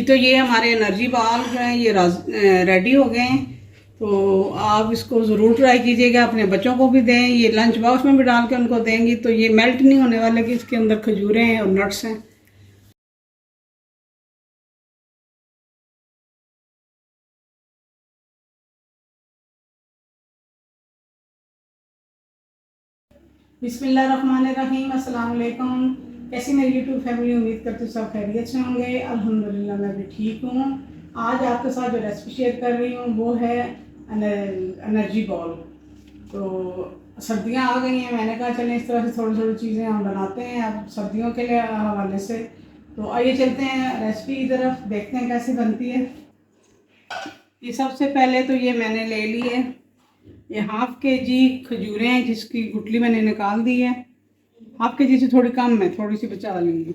तो ये हमारे एनर्जी बाल जो हैं ये रेडी हो गए हैं। तो आप इसको ज़रूर ट्राई कीजिएगा, अपने बच्चों को भी दें। ये लंच बॉक्स में भी डाल के उनको देंगी तो ये मेल्ट नहीं होने वाले कि इसके अंदर खजूरें हैं और नट्स हैं। बिस्मिल्लाहिर्रहमानिर्रहीम, अस्सलाम वालेकुम। कैसी मेरी यूट्यूब फैमिली, उम्मीद करती हूँ सब खैरियत से होंगे। अल्हम्दुलिल्लाह मैं भी ठीक हूँ। आज आपके साथ जो रेसिपी शेयर कर रही हूँ वो है एनर्जी बॉल। तो सर्दियाँ आ गई हैं, मैंने कहा चलें इस तरह से थोड़ी थोड़ी चीज़ें हम बनाते हैं अब सर्दियों के लिए हवाले से। तो आइए चलते हैं रेसिपी की तरफ, देखते हैं कैसे बनती है। ये सबसे पहले तो ये मैंने ले ली है, ये हाफ के जी खजूरें हैं जिसकी गुठली मैंने निकाल दी है। हाफ के जी से थोड़ी कम है, थोड़ी सी बचा लूँगी।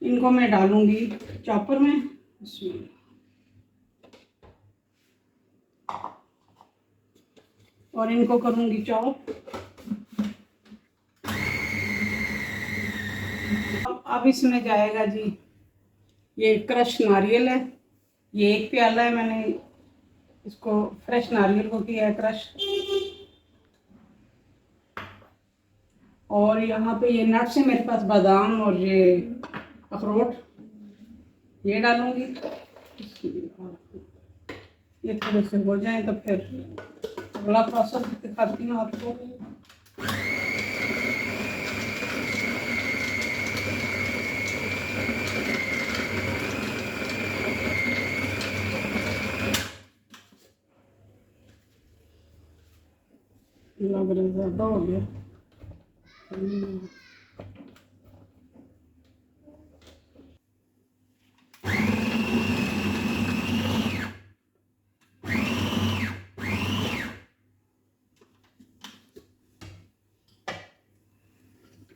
इनको मैं डालूँगी चॉपर में, इसमें और इनको करूँगी चॉप। अब इसमें जाएगा जी ये क्रश नारियल है, ये 1 प्याला है। मैंने इसको फ्रेश नारियल को किया है क्रश। और यहाँ पे ये नट्स है मेरे पास, बादाम और ये अखरोट, ये डालूंगी। ये थोड़े से हो जाए तो फिर अगला प्रोसेस दिखाती हूँ आपको। लग रहा ज़्यादा हो गया।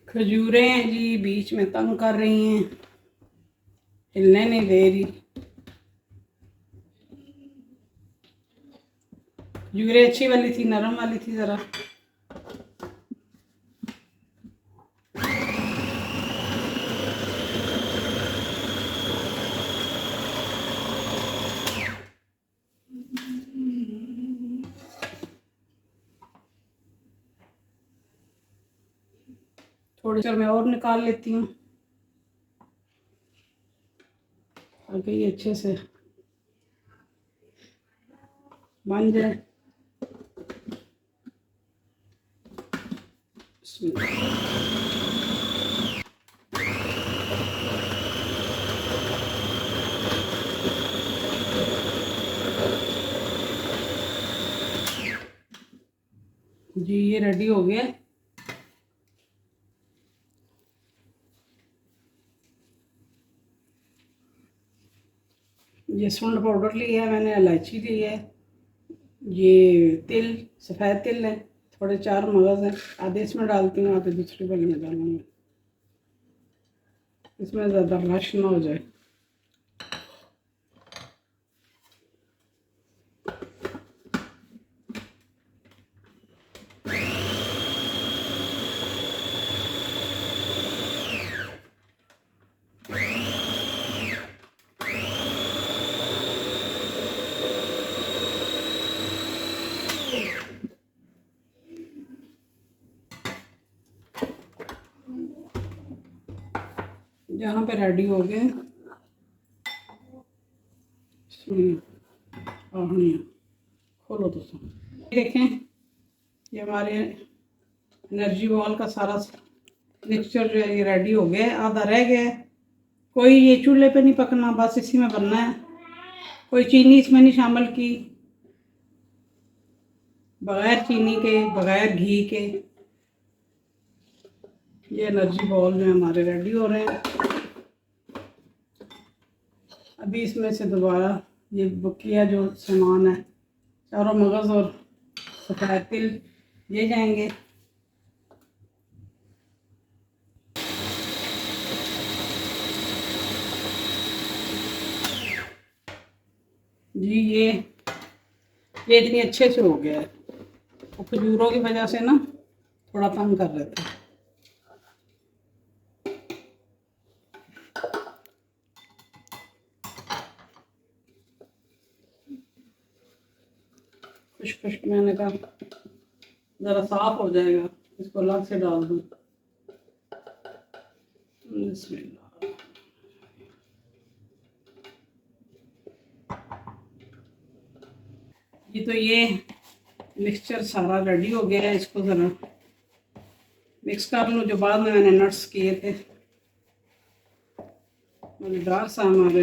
खजूरें जी बीच में तंग कर रही हैं, हिलने नहीं दे रही। खजूरें अच्छी वाली थी, नरम वाली थी ज़रा। थोड़ी देर मैं और निकाल लेती हूँ ताकि ये अच्छे से बन जाए। जी ये रेडी हो गया। ये सूंड पाउडर लिया है मैंने, इलायची ली है, ये तिल, सफ़ेद तिल है, थोड़े 4 मगज़ हैं, आधे इसमें डालती हूँ, आधे दूसरी वाली में डालूँगी, इसमें ज़्यादा रश ना हो जाए। यहाँ पे रेडी हो गए। खोलो तो देखें, ये हमारे एनर्जी बॉल का सारा मिक्सचर जो है ये रेडी हो गया है। आधा रह गया है, कोई ये चूल्हे पे नहीं पकना, बस इसी में बनना है। कोई चीनी इसमें नहीं शामिल की, बगैर चीनी के, बगैर घी के ये एनर्जी बॉल जो हमारे रेडी हो रहे हैं। अभी इसमें से दोबारा ये बकिया जो सामान है, चारों मगज़ और सफ़ेद तिल, ये जाएंगे। जी ये इतनी अच्छे से हो गया है, तो खजूरों की वजह से ना थोड़ा तंग कर रहे थे। मैंने कहा ज़रा साफ हो जाएगा, इसको अलग से डाल दूँ। ये मिक्सचर सारा रेडी हो गया है। इसको ज़रा मिक्स कर लूँ। जो बाद में मैंने नट्स किए थे, मज़ेदार सा हमारे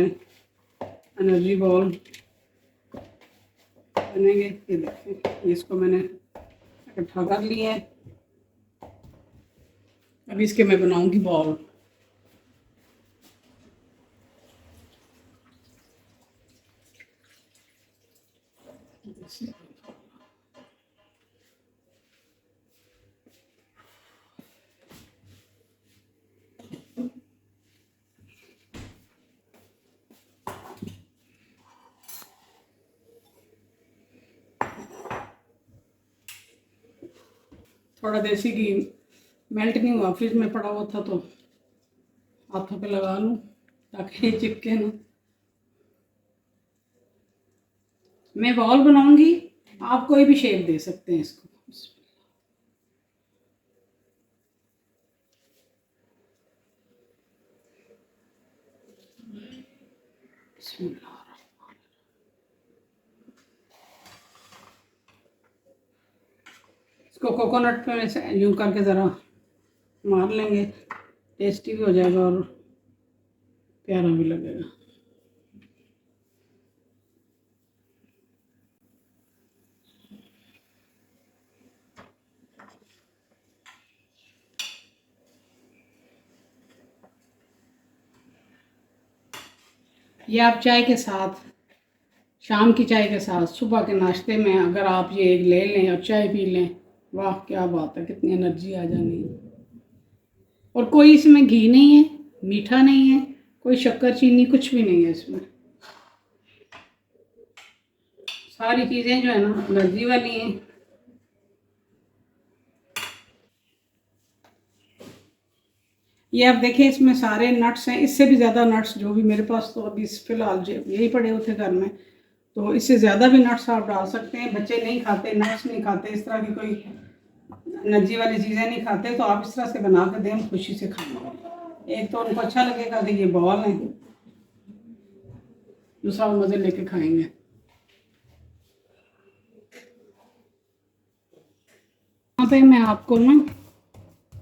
एनर्जी बॉल बनेंगे। ये देखें, इसको मैंने इकट्ठा कर लिया है। अभी इसके मैं बनाऊंगी बॉल। थोड़ा देसी घी मेल्ट नहीं हुआ, फ्रिज में पड़ा हुआ था, तो हाथों पे लगा लूँ ताकि चिपके ना। मैं बॉल बनाऊंगी, आप कोई भी शेप दे सकते हैं इसको। इसको कोकोनट में से यूँ करके ज़रा मार लेंगे, टेस्टी भी हो जाएगा और प्यारा भी लगेगा। ये आप चाय के साथ, शाम की चाय के साथ, सुबह के नाश्ते में अगर आप ये एक ले लें और चाय पी लें, वाह क्या बात है, कितनी एनर्जी आ जानी है। और कोई इसमें घी नहीं है, मीठा नहीं है, कोई शक्कर चीनी कुछ भी नहीं है इसमें। सारी चीज़ें जो है ना एनर्जी वाली हैं। ये आप देखिए, इसमें सारे नट्स हैं, इससे भी ज़्यादा नट्स जो भी मेरे पास तो अभी फ़िलहाल यही पड़े हुए थे घर में, तो इससे ज़्यादा भी नट्स आप डाल सकते हैं। बच्चे नहीं खाते, नट्स नहीं खाते, इस तरह की कोई एनर्जी वाली चीज़ें नहीं खाते, तो आप इस तरह से बना कर दें, खुशी से खाएंगे। एक तो उनको अच्छा लगेगा कि ये बॉल है, दूसरा वो मज़े लेके खाएंगे। यहाँ पे मैं आपको ना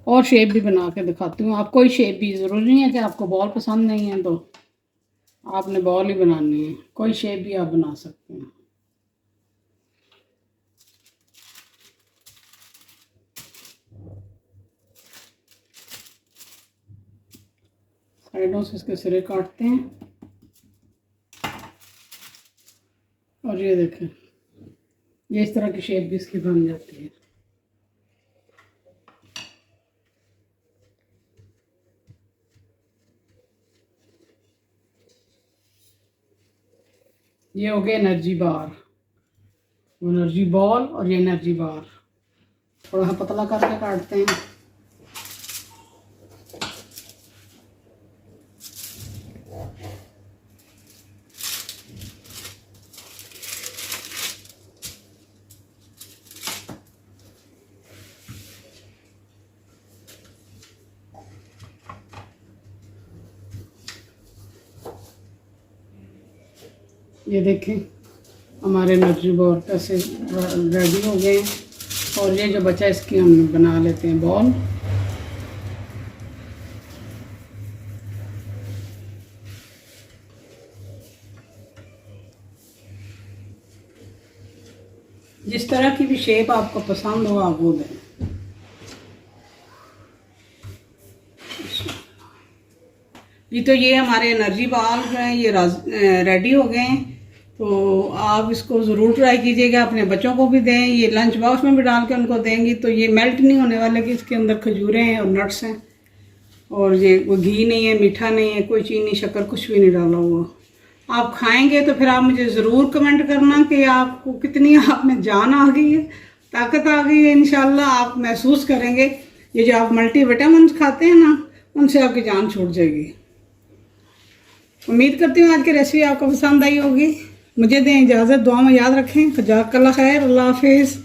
और शेप भी बना के दिखाती हूँ। आप कोई शेप भी, ज़रूरी नहीं है कि आपको बॉल पसंद नहीं है तो आपने बॉल ही बनानी है, कोई शेप भी आप बना सकते हैं। साइडों से इसके सिरे काटते हैं और ये देखें, ये इस तरह की शेप भी इसकी बन जाती है। ये हो गया एनर्जी बार, एनर्जी बॉल और ये एनर्जी बार। थोड़ा पतला करके काटते हैं। ये देखें हमारे एनर्जी बॉल कैसे रेडी हो गए हैं। और ये जो बचा इसकी हम बना लेते हैं बॉल। जिस तरह की भी शेप आपको पसंद हो आप वो दें। तो ये हमारे एनर्जी बॉल जो हैं ये रेडी हो गए हैं। तो आप इसको ज़रूर ट्राई कीजिएगा, अपने बच्चों को भी दें। ये लंच बॉक्स में भी डाल के उनको देंगी तो ये मेल्ट नहीं होने वाले कि इसके अंदर खजूरें हैं और नट्स हैं, और ये वो घी नहीं है, मीठा नहीं है, कोई चीनी शक्कर कुछ भी नहीं डाला हुआ। आप खाएंगे तो फिर आप मुझे ज़रूर कमेंट करना कि आपको कितनी आप में जान आ गई है, ताकत आ गई है। इंशाल्लाह आप महसूस करेंगे ये जो आप मल्टीविटामिन खाते हैं ना, उनसे आपकी जान छूट जाएगी। उम्मीद करती हूँ आज की रेसिपी आपको पसंद आई होगी। मुझे दें इजाज़त, दुआ में याद रखें। जज़ाकल्लाह खैर, अल्लाह हाफिज़।